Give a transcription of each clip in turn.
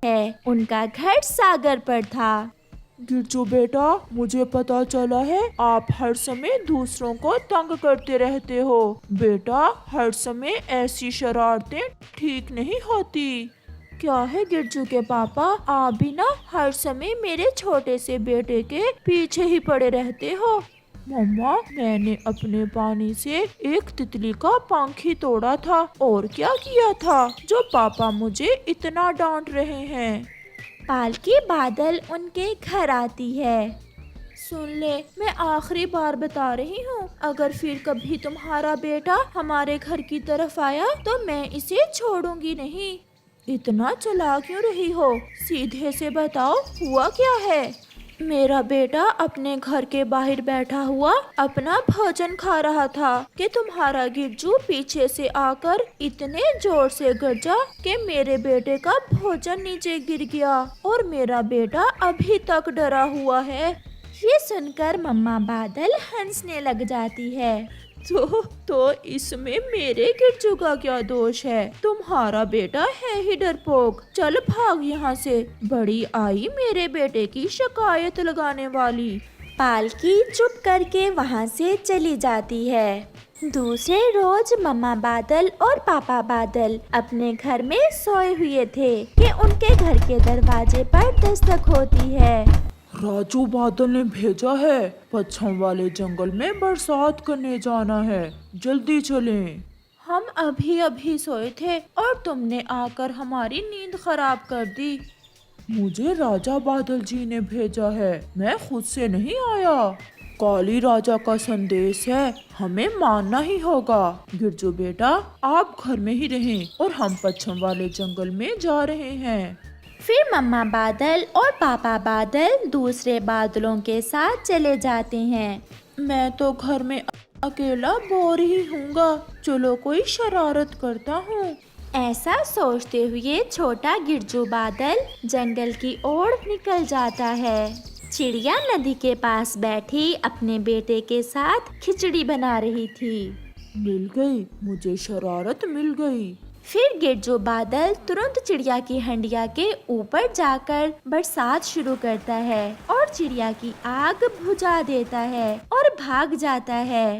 है। उनका घर सागर पर था। गिरजू बेटा, मुझे पता चला है आप हर समय दूसरों को तंग करते रहते हो। बेटा, हर समय ऐसी शरारतें ठीक नहीं होती। क्या है गिरजू के पापा, आप भी ना हर समय मेरे छोटे से बेटे के पीछे ही पड़े रहते हो। मम्मा, मैंने अपने पानी से एक तितली का पंख ही तोड़ा था। और क्या किया था जो पापा मुझे इतना डांट रहे हैं। पालकी बादल उनके घर आती है। सुन ले, मैं आखिरी बार बता रही हूँ, अगर फिर कभी तुम्हारा बेटा हमारे घर की तरफ आया तो मैं इसे छोड़ूंगी नहीं। इतना चला क्यों रही हो, सीधे से बताओ हुआ क्या है। मेरा बेटा अपने घर के बाहर बैठा हुआ अपना भोजन खा रहा था कि तुम्हारा गिरजू पीछे से आकर इतने जोर से गरजा कि मेरे बेटे का भोजन नीचे गिर गया और मेरा बेटा अभी तक डरा हुआ है। ये सुनकर मम्मा बादल हंसने लग जाती है। तो इसमें मेरे गिरजू का क्या दोष है। तुम्हारा बेटा है ही डरपोक। चल भाग यहाँ से, बड़ी आई मेरे बेटे की शिकायत लगाने वाली। पालकी चुप करके वहाँ से चली जाती है। दूसरे रोज मम्मा बादल और पापा बादल अपने घर में सोए हुए थे कि उनके घर के दरवाजे पर दस्तक होती है। राजू बादल ने भेजा है, पश्चिम वाले जंगल में बरसात करने जाना है, जल्दी चलें। हम अभी अभी सोए थे और तुमने आकर हमारी नींद खराब कर दी। मुझे राजा बादल जी ने भेजा है, मैं खुद से नहीं आया। काली राजा का संदेश है, हमें मानना ही होगा। गिरजू बेटा, आप घर में ही रहें और हम पश्चिम वाले जंगल में जा रहे हैं। फिर मम्मा बादल और पापा बादल दूसरे बादलों के साथ चले जाते हैं। मैं तो घर में अकेला बोर ही हूँगा, चलो कोई शरारत करता हूँ। ऐसा सोचते हुए छोटा गिरजू बादल जंगल की ओर निकल जाता है। चिड़िया नदी के पास बैठी अपने बेटे के साथ खिचड़ी बना रही थी। मिल गई, मुझे शरारत मिल गई। फिर गिरजू बादल तुरंत चिड़िया की हंडिया के ऊपर जाकर बरसात शुरू करता है और चिड़िया की आग बुझा देता है और भाग जाता है।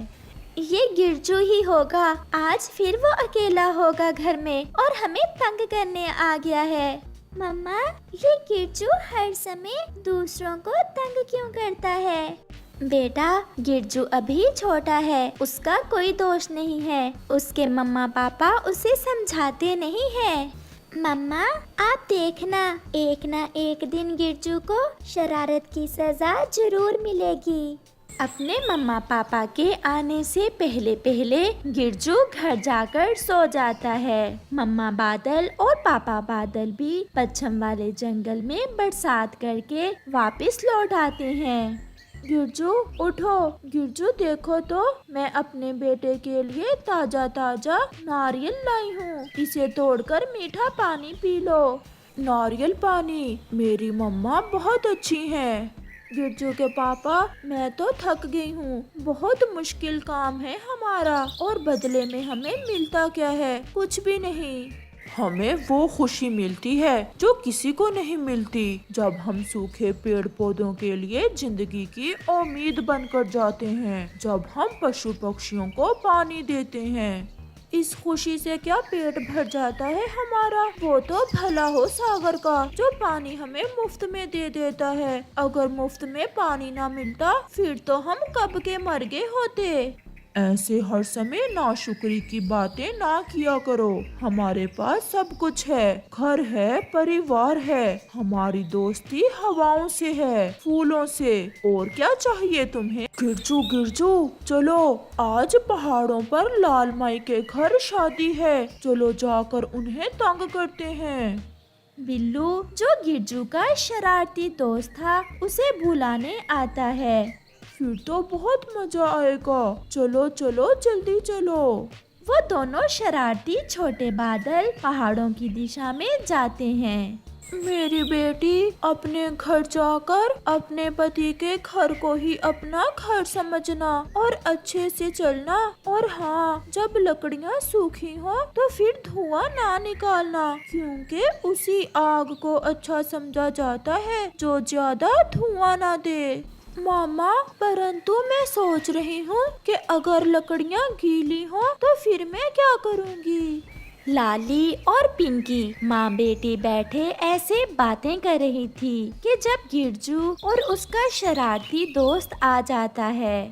ये गिरजू ही होगा, आज फिर वो अकेला होगा घर में और हमें तंग करने आ गया है। मम्मा, ये गिरजू हर समय दूसरों को तंग क्यों करता है। बेटा, गिरजू अभी छोटा है, उसका कोई दोष नहीं है। उसके मम्मा पापा उसे समझाते नहीं हैं। मम्मा, आप देखना, एक ना एक दिन गिरजू को शरारत की सजा जरूर मिलेगी। अपने मम्मा पापा के आने से पहले पहले गिरजू घर जाकर सो जाता है। मम्मा बादल और पापा बादल भी पश्चिम वाले जंगल में बरसात करके वापस लौट आते हैं। गिरजू उठो, गिरजू देखो तो, मैं अपने बेटे के लिए ताजा ताजा नारियल लाई हूँ, इसे तोड़कर मीठा पानी पी लो। नारियल पानी, मेरी मम्मा बहुत अच्छी हैं। गिरजू के पापा, मैं तो थक गई हूँ, बहुत मुश्किल काम है हमारा और बदले में हमें मिलता क्या है, कुछ भी नहीं। हमें वो खुशी मिलती है जो किसी को नहीं मिलती, जब हम सूखे पेड़ पौधों के लिए जिंदगी की उम्मीद बनकर जाते हैं, जब हम पशु पक्षियों को पानी देते हैं। इस खुशी से क्या पेट भर जाता है हमारा। वो तो भला हो सागर का जो पानी हमें मुफ्त में दे देता है। अगर मुफ्त में पानी ना मिलता फिर तो हम कब के मर गए होते। ऐसे हर समय नाशुक्री की बातें ना किया करो। हमारे पास सब कुछ है, घर है, परिवार है, हमारी दोस्ती हवाओं से है, फूलों से, और क्या चाहिए तुम्हें। गिरजू गिरजू, चलो, आज पहाड़ों पर लाल माई के घर शादी है, चलो जाकर उन्हें तंग करते हैं। बिल्लू, जो गिरजू का शरारती दोस्त था, उसे बुलाने आता है। फिर तो बहुत मजा आएगा, चलो चलो जल्दी चलो। वो दोनों शरारती छोटे बादल पहाड़ों की दिशा में जाते हैं। मेरी बेटी अपने घर जाकर अपने पति के घर को ही अपना घर समझना और अच्छे से चलना। और हाँ, जब लकड़ियाँ सूखी हो तो फिर धुआं ना निकालना, क्योंकि उसी आग को अच्छा समझा जाता है जो ज्यादा धुआं ना दे। मामा, परंतु मैं सोच रही हूँ कि अगर लकड़ियाँ गीली हो तो फिर मैं क्या करूँगी। लाली और पिंकी माँ बेटी बैठे ऐसे बातें कर रही थी कि जब गिरजू और उसका शरारती दोस्त आ जाता है।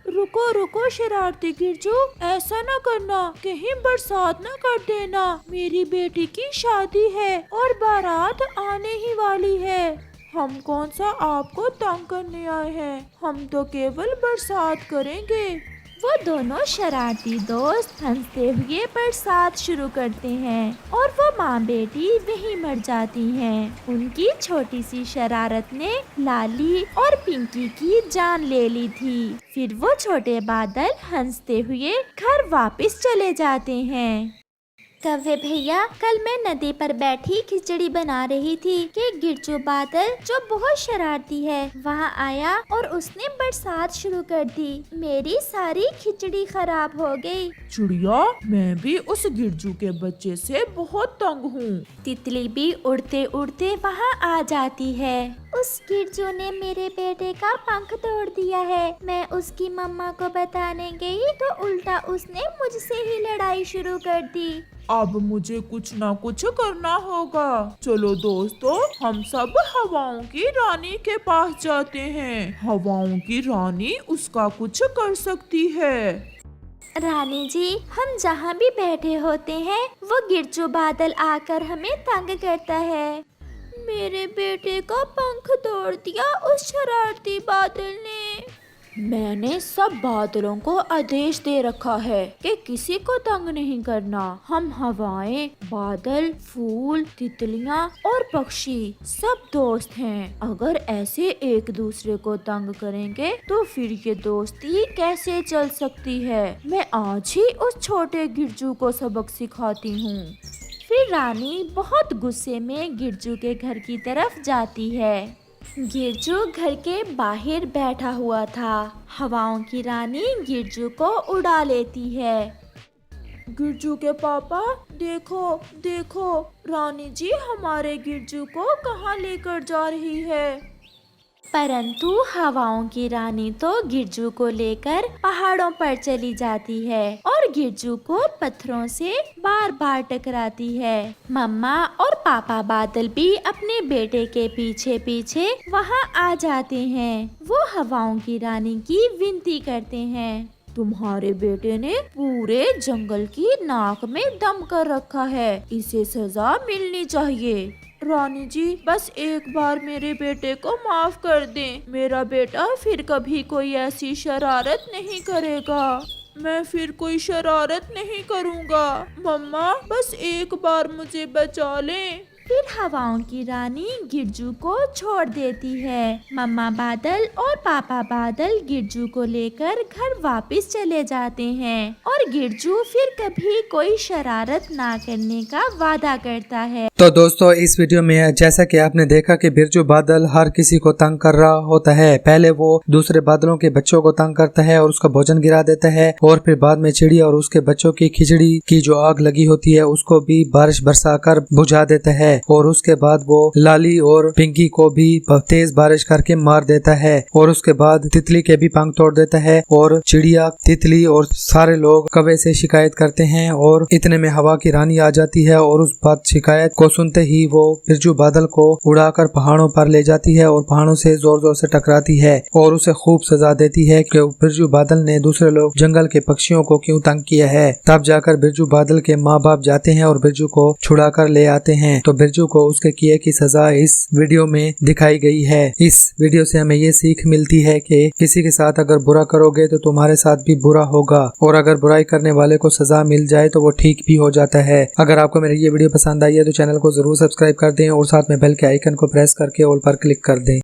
रुको रुको शरारती गिरजू, ऐसा ना करना, कहीं बरसात ना कर देना। मेरी बेटी की शादी है और बारात आने ही वाली है। हम कौन सा आपको तंग करने आए हैं, हम तो केवल बरसात करेंगे। वो दोनों शरारती दोस्त हंसते हुए बरसात शुरू करते हैं और वो माँ बेटी वहीं मर जाती हैं। उनकी छोटी सी शरारत ने लाली और पिंकी की जान ले ली थी। फिर वो छोटे बादल हंसते हुए घर वापस चले जाते हैं। कव्वे भैया, कल मैं नदी पर बैठी खिचड़ी बना रही थी कि गिरजू बादल, जो बहुत शरारती है, वहाँ आया और उसने बरसात शुरू कर दी। मेरी सारी खिचड़ी खराब हो गई। चिड़िया, मैं भी उस गिरजू के बच्चे से बहुत तंग हूँ। तितली भी उड़ते उड़ते वहाँ आ जाती है। उस गिरजू ने मेरे बेटे का पंख तोड़ दिया है। मैं उसकी मम्मा को बताने गई तो उल्टा उसने मुझसे ही लड़ाई शुरू कर दी। अब मुझे कुछ ना कुछ करना होगा। चलो दोस्तों, हम सब हवाओं की रानी के पास जाते हैं। हवाओं की रानी उसका कुछ कर सकती है। रानी जी, हम जहाँ भी बैठे होते हैं वो गिरजू बादल आकर हमें तंग करता है। मेरे बेटे का पंख तोड़ दिया उस शरारती बादल ने। मैंने सब बादलों को आदेश दे रखा है कि किसी को तंग नहीं करना। हम हवाएं, बादल, फूल, तितलियां और पक्षी सब दोस्त हैं। अगर ऐसे एक दूसरे को तंग करेंगे तो फिर ये दोस्ती कैसे चल सकती है। मैं आज ही उस छोटे गिरजू को सबक सिखाती हूँ। फिर रानी बहुत गुस्से में गिरजू के घर की तरफ जाती है। गिरजू घर के बाहर बैठा हुआ था। हवाओं की रानी गिरजू को उड़ा लेती है। गिरजू के पापा, देखो देखो, रानी जी हमारे गिरजू को कहाँ लेकर जा रही है। परंतु हवाओं की रानी तो गिरजू को लेकर पहाड़ों पर चली जाती है और गिरजू को पत्थरों से बार बार टकराती है। मम्मा और पापा बादल भी अपने बेटे के पीछे पीछे वहाँ आ जाते हैं। वो हवाओं की रानी की विनती करते हैं। तुम्हारे बेटे ने पूरे जंगल की नाक में दम कर रखा है, इसे सजा मिलनी चाहिए। रानी जी, बस एक बार मेरे बेटे को माफ कर दें। मेरा बेटा फिर कभी कोई ऐसी शरारत नहीं करेगा। मैं फिर कोई शरारत नहीं करूँगा। मम्मा, बस एक बार मुझे बचा लें। फिर हवाओं की रानी गिरजू को छोड़ देती है। मम्मा बादल और पापा बादल गिरजू को लेकर घर वापस चले जाते हैं और गिरजू फिर कभी कोई शरारत ना करने का वादा करता है। तो दोस्तों, इस वीडियो में जैसा कि आपने देखा कि बिरजू बादल हर किसी को तंग कर रहा होता है। पहले वो दूसरे बादलों के बच्चों को तंग करता है और उसका भोजन गिरा देता है, और फिर बाद में चिड़िया और उसके बच्चों की खिचड़ी की जो आग लगी होती है उसको भी बारिश बरसा कर बुझा देता है, और उसके बाद वो लाली और पिंकी को भी तेज बारिश करके मार देता है, और उसके बाद तितली के भी पंख तोड़ देता है, और चिड़िया, तितली और सारे लोग कौवे से शिकायत करते हैं, और इतने में हवा की रानी आ जाती है और उस बात शिकायत को सुनते ही वो बिरजू बादल को उड़ाकर पहाड़ों पर ले जाती है और पहाड़ों से जोर जोर से टकराती है और उसे खूब सजा देती है कि बिरजू बादल ने दूसरे लोग जंगल के पक्षियों को क्यों तंग किया है। तब जाकर बिरजू बादल के माँ बाप जाते हैं और बिरजू को छुड़ा कर ले आते हैं। तो बिरजू को उसके किए की सजा इस वीडियो में दिखाई गई है। इस वीडियो से हमें ये सीख मिलती है कि किसी के साथ अगर बुरा करोगे तो तुम्हारे साथ भी बुरा होगा, और अगर बुराई करने वाले को सजा मिल जाए तो वो ठीक भी हो जाता है। अगर आपको मेरी ये वीडियो पसंद आई है तो चैनल को जरूर सब्सक्राइब कर दें और साथ में बेल के आइकन को प्रेस करके ऑल पर क्लिक कर दें।